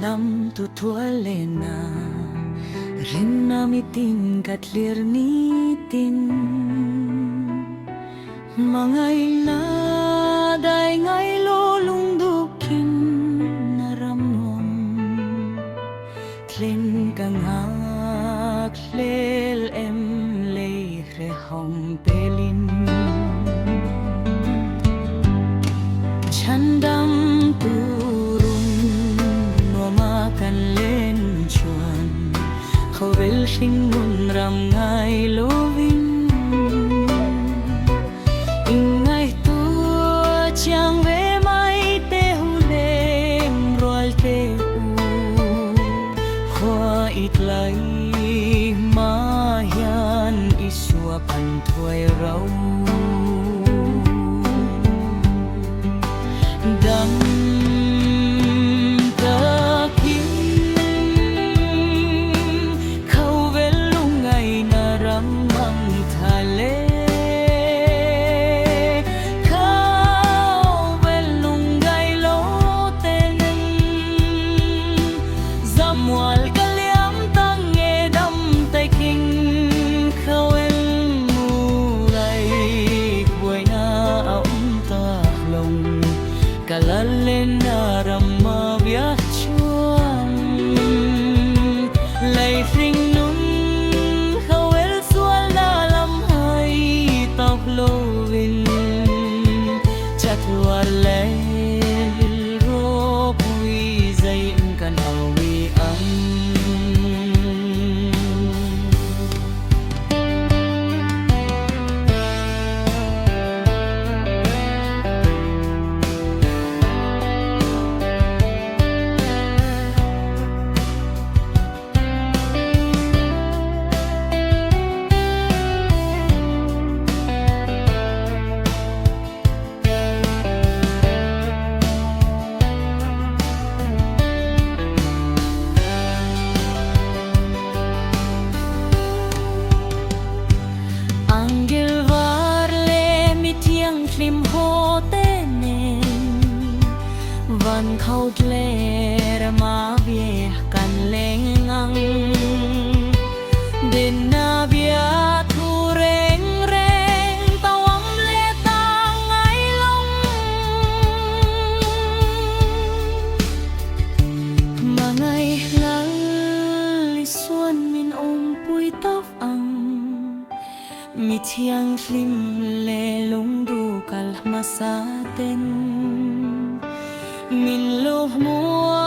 lam tu tualena rinna mitin katlir nitin mangay na day ngay lolong dukin naramon tlen kang aklel em lei rehong pelin chandam turun nomakan len chuan khawel hingun ram ngai lovin ingay tu chiang ve mai te hulem roal te u khwa itlai mayan iswa pan thuai rau dam takin khâu vel lungai na ram mang thale khâu vel lungai lo tenen zamwal kalyam tang nge dam tai king khâu vel murai buai na om ta long kalalen naram ma bia chuan lay thing nun khawel sual na lam hai tóc lovin chatwa lay ro pui zai kan awi am lim ho tenen van khâu tle ma bia kan leng ngang din na bia thu reng reng tawam le ta ngai long mà ngày nắng xuân min ôm bụi tóc ang mi thiang lim le lung du kal ma sa ten min lo mua